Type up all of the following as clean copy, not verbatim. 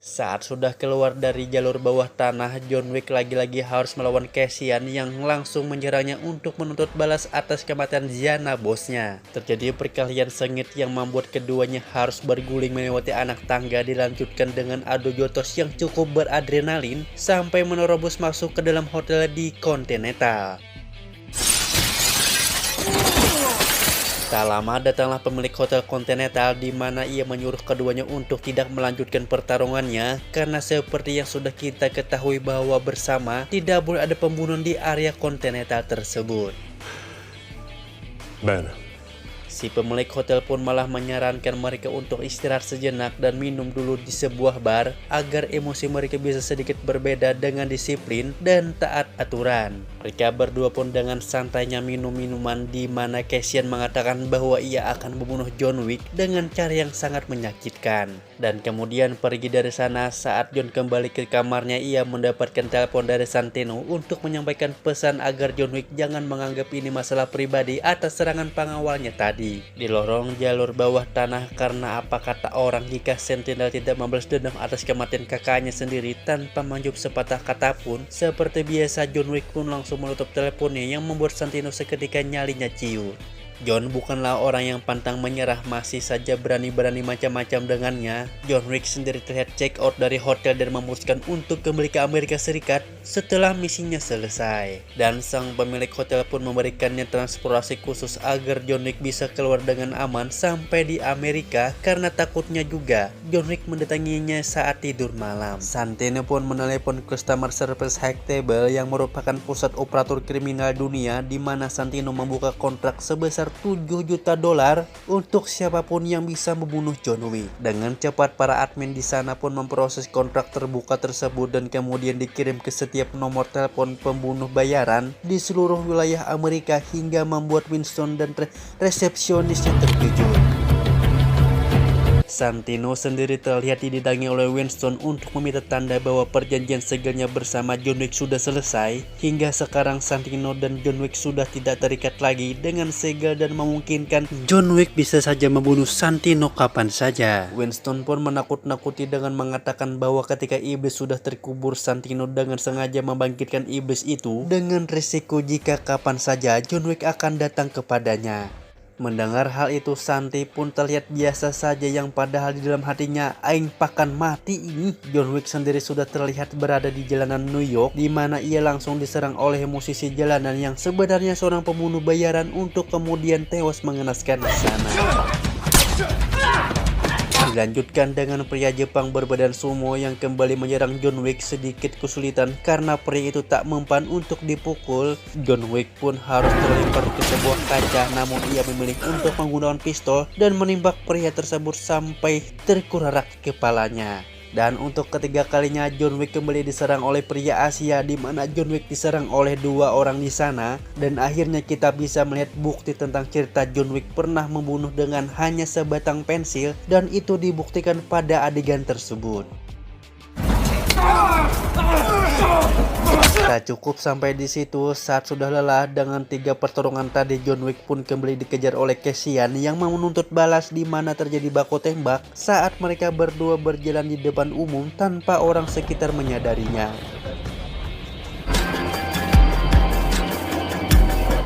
Saat sudah keluar dari jalur bawah tanah, John Wick lagi-lagi harus melawan Cassian yang langsung menyerangnya untuk menuntut balas atas kematian Ziana, bosnya. Terjadi perkelahian sengit yang membuat keduanya harus berguling melewati anak tangga, dilanjutkan dengan adu jotos yang cukup beradrenalin sampai menerobos masuk ke dalam hotel di Continental. Tak lama datanglah pemilik hotel Continental di mana ia menyuruh keduanya untuk tidak melanjutkan pertarungannya karena seperti yang sudah kita ketahui bahwa bersama tidak boleh ada pembunuhan di area Continental tersebut. Bene. Si pemilik hotel pun malah menyarankan mereka untuk istirahat sejenak dan minum dulu di sebuah bar agar emosi mereka bisa sedikit berbeda dengan disiplin dan taat aturan. Mereka berdua pun dengan santainya minum minuman di mana Cassian mengatakan bahwa ia akan membunuh John Wick dengan cara yang sangat menyakitkan. Dan kemudian pergi dari sana. Saat John kembali ke kamarnya, ia mendapatkan telepon dari Santino untuk menyampaikan pesan agar John Wick jangan menganggap ini masalah pribadi atas serangan pengawalnya tadi. Di lorong jalur bawah tanah, karena apa kata orang jika Sentinel tidak membalas dendam atas kematian kakaknya sendiri tanpa menjawab sepatah kata pun, seperti biasa John Wick pun langsung menutup teleponnya yang membuat Santino seketika nyalinya ciut. John bukanlah orang yang pantang menyerah, masih saja berani-berani macam-macam dengannya. John Wick sendiri terlihat check out dari hotel dan memutuskan untuk kembali ke Amerika Serikat setelah misinya selesai. Dan sang pemilik hotel pun memberikannya transportasi khusus agar John Wick bisa keluar dengan aman sampai di Amerika, karena takutnya juga John Wick mendatanginya saat tidur malam. Santino pun menelepon Customer Service High Table yang merupakan pusat operator kriminal dunia, di mana Santino membuka kontrak sebesar $7 juta untuk siapapun yang bisa membunuh John Wick. Dengan cepat para admin di sana pun memproses kontrak terbuka tersebut dan kemudian dikirim ke setiap nomor telepon pembunuh bayaran di seluruh wilayah Amerika, hingga membuat Winston dan resepsionisnya terkejut. Santino sendiri terlihat didatangi oleh Winston untuk meminta tanda bahwa perjanjian segelnya bersama John Wick sudah selesai. Hingga sekarang Santino dan John Wick sudah tidak terikat lagi dengan segel dan memungkinkan John Wick bisa saja membunuh Santino kapan saja. Winston pun menakut-nakuti dengan mengatakan bahwa ketika iblis sudah terkubur, Santino dengan sengaja membangkitkan iblis itu dengan risiko jika kapan saja John Wick akan datang kepadanya. Mendengar hal itu, Santi pun terlihat biasa saja, yang padahal di dalam hatinya, aing pakan mati ini. John Wick sendiri sudah terlihat berada di jalanan New York, di mana ia langsung diserang oleh musisi jalanan yang sebenarnya seorang pembunuh bayaran untuk kemudian tewas mengenaskan di sana. Dilanjutkan dengan pria Jepang berbadan sumo yang kembali menyerang John Wick. Sedikit kesulitan karena pria itu tak mempan untuk dipukul. John Wick pun harus terlempar ke sebuah kaca, namun ia memilih untuk menggunakan pistol dan menembak pria tersebut sampai terkurarak kepalanya. Dan untuk ketiga kalinya John Wick kembali diserang oleh pria Asia, di mana John Wick diserang oleh dua orang di sana. Dan akhirnya kita bisa melihat bukti tentang cerita John Wick pernah membunuh dengan hanya sebatang pensil, dan itu dibuktikan pada adegan tersebut. Tak cukup sampai di situ, saat sudah lelah dengan 3 pertarungan tadi, John Wick pun kembali dikejar oleh Cassian yang menuntut balas, di mana terjadi baku tembak saat mereka berdua berjalan di depan umum tanpa orang sekitar menyadarinya.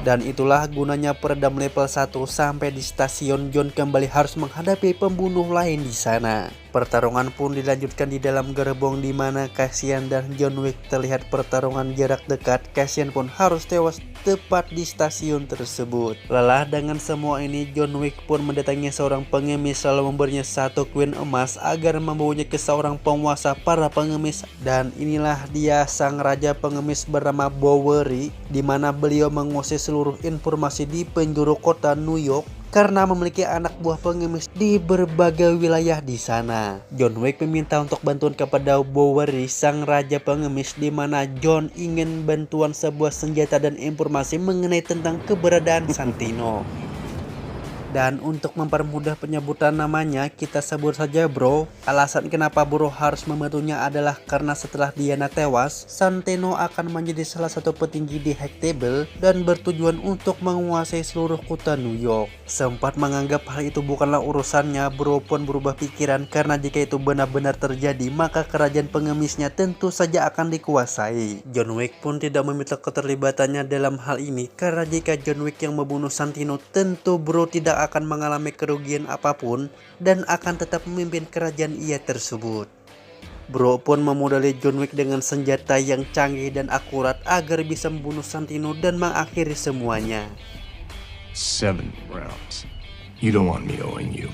Dan itulah gunanya peredam level 1. Sampai di stasiun, John kembali harus menghadapi pembunuh lain di sana. Pertarungan pun dilanjutkan di dalam gerbong, di mana Cassian dan John Wick terlihat pertarungan jarak dekat. Cassian pun harus tewas tepat di stasiun tersebut. Lelah dengan semua ini, John Wick pun mendatangi seorang pengemis lalu memberinya 1 koin emas agar membawanya ke seorang penguasa para pengemis. Dan inilah dia sang raja pengemis bernama Bowery, di mana beliau menguasai seluruh informasi di penjuru kota New York karena memiliki anak buah pengemis di berbagai wilayah di sana. John Wick meminta untuk bantuan kepada Bowery, sang raja pengemis, di mana John ingin bantuan sebuah senjata dan informasi mengenai tentang keberadaan Santino. Dan untuk mempermudah penyebutan namanya, kita sebut saja Bro. Alasan kenapa Bro harus membantunya adalah karena setelah Diana tewas, Santino akan menjadi salah satu petinggi di High Table dan bertujuan untuk menguasai seluruh kota New York. Sempat menganggap hal itu bukanlah urusannya, Bro pun berubah pikiran karena jika itu benar-benar terjadi, maka kerajaan pengemisnya tentu saja akan dikuasai. John Wick pun tidak meminta keterlibatannya dalam hal ini karena jika John Wick yang membunuh Santino, tentu Bro tidak akan mengalami kerugian apapun dan akan tetap memimpin kerajaan ia tersebut. Bro pun memodali John Wick dengan senjata yang canggih dan akurat agar bisa membunuh Santino dan mengakhiri semuanya. 7 rounds. You don't want me owing you.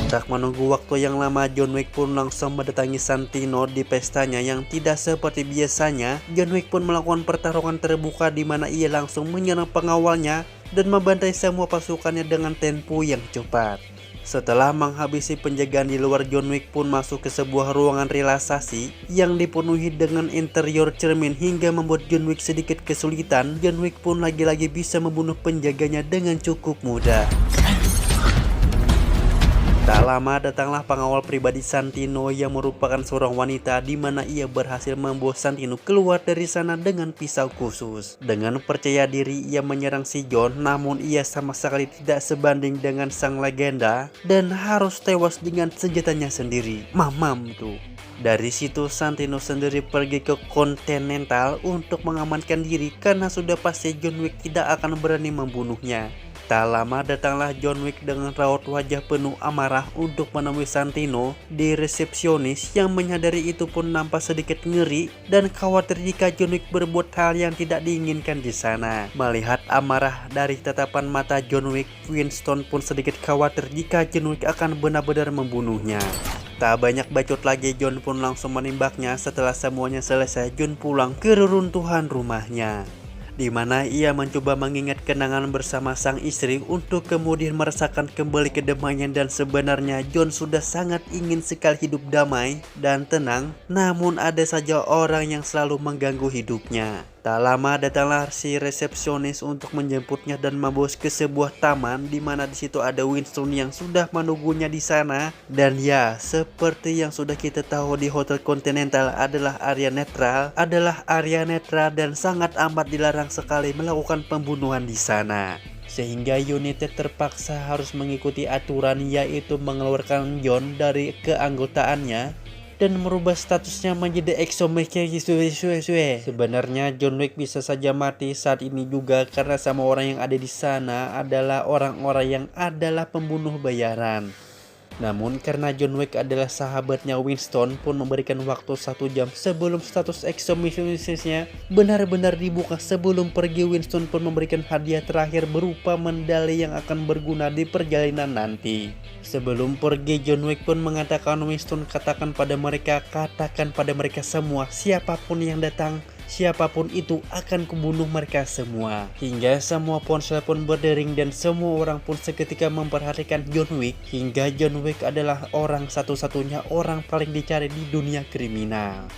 Tak menunggu waktu yang lama, John Wick pun langsung mendatangi Santino di pestanya yang tidak seperti biasanya. John Wick pun melakukan pertarungan terbuka di mana ia langsung menyerang pengawalnya dan membantai semua pasukannya dengan tempo yang cepat. Setelah menghabisi penjagaan di luar, John Wick pun masuk ke sebuah ruangan relaksasi yang dipenuhi dengan interior cermin hingga membuat John Wick sedikit kesulitan. John Wick pun lagi-lagi bisa membunuh penjaganya dengan cukup mudah. Tak lama datanglah pengawal pribadi Santino yang merupakan seorang wanita di mana ia berhasil membawa Santino keluar dari sana dengan pisau khusus. Dengan percaya diri ia menyerang si John, namun ia sama sekali tidak sebanding dengan sang legenda dan harus tewas dengan senjatanya sendiri. Mamam tuh. Dari situ Santino sendiri pergi ke Continental untuk mengamankan diri karena sudah pasti John Wick tidak akan berani membunuhnya. Tak lama datanglah John Wick dengan raut wajah penuh amarah untuk menemui Santino di resepsionis yang menyadari itu pun nampak sedikit ngeri dan khawatir jika John Wick berbuat hal yang tidak diinginkan di sana. Melihat amarah dari tatapan mata John Wick, Winston pun sedikit khawatir jika John Wick akan benar-benar membunuhnya. Tak banyak bacot lagi, John pun langsung menembaknya. Setelah semuanya selesai, John pulang ke reruntuhan rumahnya, di mana ia mencoba mengingat kenangan bersama sang istri untuk kemudian merasakan kembali kedamaian. Dan sebenarnya John sudah sangat ingin sekali hidup damai dan tenang, namun ada saja orang yang selalu mengganggu hidupnya. Tak lama datanglah si resepsionis untuk menjemputnya dan membawa ke sebuah taman di mana di situ ada Winston yang sudah menunggunya di sana. Dan ya, seperti yang sudah kita tahu di Hotel Continental adalah area netral dan sangat amat dilarang sekali melakukan pembunuhan di sana. Sehingga United terpaksa harus mengikuti aturan, yaitu mengeluarkan John dari keanggotaannya dan merubah statusnya menjadi exomaker. Sebenarnya John Wick bisa saja mati saat ini juga karena sama orang yang ada di sana adalah orang-orang yang adalah pembunuh bayaran. Namun karena John Wick adalah sahabatnya, Winston pun memberikan waktu 1 jam sebelum status exomationisnya benar-benar dibuka. Sebelum pergi, Winston pun memberikan hadiah terakhir berupa medali yang akan berguna di perjalanan nanti. Sebelum pergi, John Wick pun mengatakan, Winston katakan pada mereka semua, siapapun yang datang, siapapun itu akan kubunuh mereka semua. Hingga semua ponsel pun berdering dan semua orang pun seketika memperhatikan John Wick. Hingga John Wick adalah orang satu-satunya orang paling dicari di dunia kriminal.